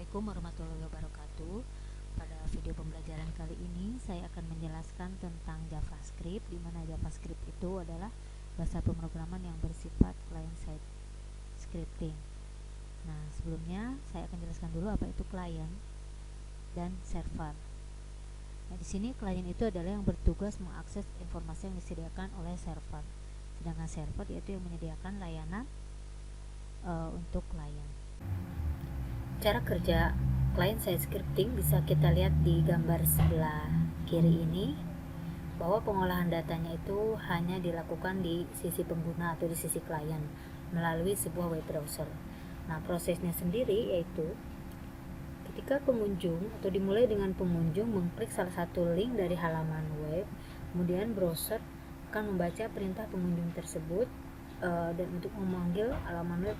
Assalamualaikum warahmatullahi wabarakatuh. Pada video pembelajaran kali ini saya akan menjelaskan tentang JavaScript, di mana JavaScript itu adalah bahasa pemrograman yang bersifat client-side scripting. Nah, sebelumnya saya akan jelaskan dulu apa itu client dan server. Nah, di sini client itu adalah yang bertugas mengakses informasi yang disediakan oleh server. Sedangkan server yaitu yang menyediakan layanan untuk klien. Cara kerja client-side scripting bisa kita lihat di gambar sebelah kiri ini, bahwa pengolahan datanya itu hanya dilakukan di sisi pengguna atau di sisi klien melalui sebuah web browser. Nah, prosesnya sendiri yaitu ketika pengunjung atau dimulai dengan pengunjung mengklik salah satu link dari halaman web, kemudian browser akan membaca perintah pengunjung tersebut dan untuk memanggil halaman web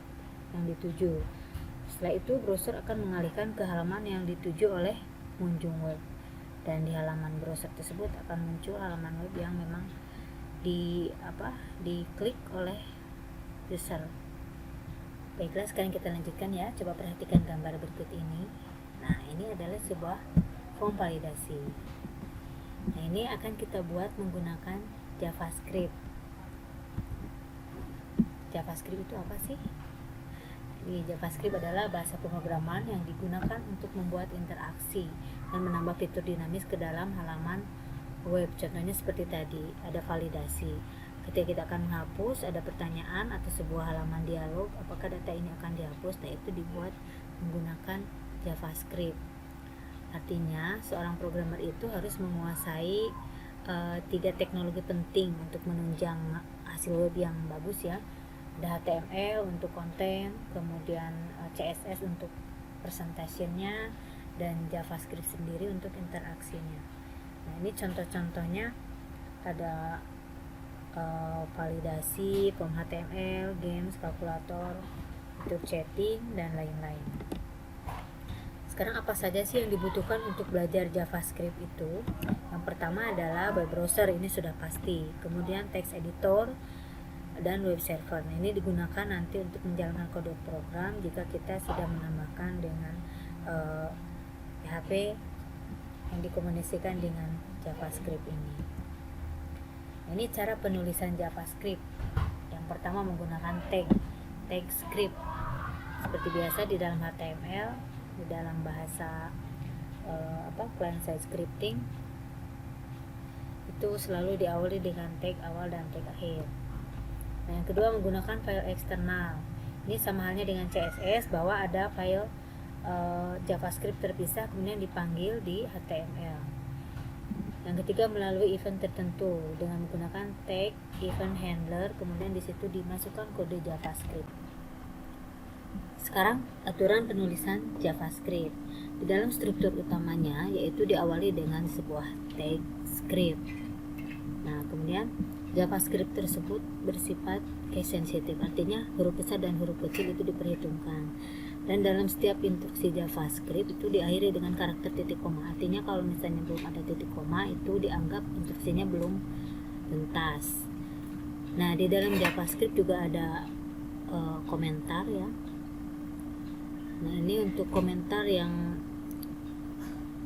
yang dituju. Setelah itu browser akan mengalihkan ke halaman yang dituju oleh pengunjung web, dan di halaman browser tersebut akan muncul halaman web yang memang diklik oleh user. Baiklah, sekarang kita lanjutkan ya. Coba perhatikan gambar berikut ini. Nah, ini adalah sebuah form validasi. Nah, ini akan kita buat menggunakan JavaScript. JavaScript itu apa sih? JavaScript adalah bahasa pemrograman yang digunakan untuk membuat interaksi dan menambah fitur dinamis ke dalam halaman web. Contohnya seperti tadi, ada validasi. Ketika kita akan menghapus, ada pertanyaan atau sebuah halaman dialog, apakah data ini akan dihapus? Nah, itu dibuat menggunakan JavaScript. Artinya, seorang programmer itu harus menguasai 3 teknologi penting untuk menunjang hasil web yang bagus ya. Ada HTML untuk konten, kemudian CSS untuk presentationnya, dan JavaScript sendiri untuk interaksinya. Nah, ini contoh-contohnya ada validasi, form HTML, games, kalkulator, untuk chatting, dan lain-lain. Sekarang apa saja sih yang dibutuhkan untuk belajar JavaScript itu? Yang pertama adalah web browser, ini sudah pasti. Kemudian text editor dan web server. Nah, ini digunakan nanti untuk menjalankan kode program jika kita sudah menambahkan dengan PHP yang dikomunikasikan dengan JavaScript ini. Nah, ini cara penulisan JavaScript. Yang pertama menggunakan tag script. Seperti biasa di dalam HTML, di dalam bahasa client-side scripting itu selalu diawali dengan tag awal dan tag akhir. Nah, yang kedua menggunakan file eksternal. Ini sama halnya dengan CSS, bahwa ada file JavaScript terpisah kemudian dipanggil di HTML. Yang ketiga melalui event tertentu dengan menggunakan tag event handler, kemudian di situ dimasukkan kode JavaScript. Sekarang aturan penulisan JavaScript. Di dalam struktur utamanya yaitu diawali dengan sebuah tag script. Nah, kemudian JavaScript tersebut bersifat case sensitive, artinya huruf besar dan huruf kecil itu diperhitungkan. Dan dalam setiap instruksi JavaScript itu diakhiri dengan karakter titik koma. Artinya kalau misalnya belum ada titik koma, itu dianggap instruksinya belum tuntas. Nah, di dalam JavaScript juga ada komentar ya. Nah, ini untuk komentar yang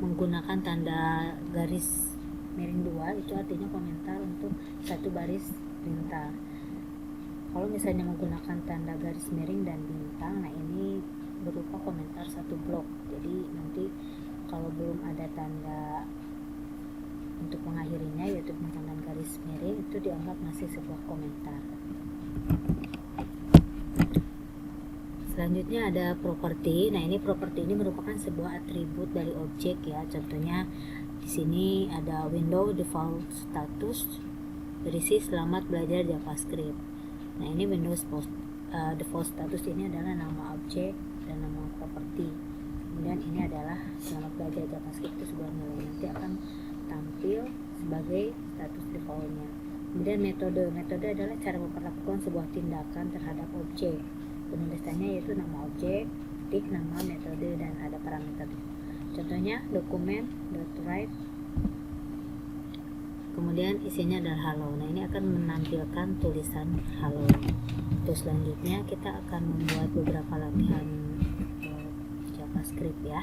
menggunakan tanda garis miring 2, itu artinya komentar untuk satu baris perintah. Kalau misalnya menggunakan tanda garis miring dan bintang, nah ini berupa komentar satu blok. Jadi nanti kalau belum ada tanda untuk mengakhirinya, yaitu menggunakan garis miring, itu dianggap masih sebuah komentar. Selanjutnya ada properti. Nah, ini properti ini merupakan sebuah atribut dari objek ya. Contohnya di sini ada window default status berisi selamat belajar JavaScript. Nah, ini Windows default status ini adalah nama objek dan nama properti. Kemudian ini adalah selamat belajar JavaScript, itu sebuah nilai, nanti akan tampil sebagai status defaultnya. Kemudian metode adalah cara memperlakukan sebuah tindakan terhadap objek. Penulisannya yaitu nama objek, titik, nama metode, dan ada parameter. Contohnya dokumen.write, kemudian isinya adalah halo. Nah, ini akan menampilkan tulisan halo. Terus selanjutnya kita akan membuat beberapa latihan JavaScript ya.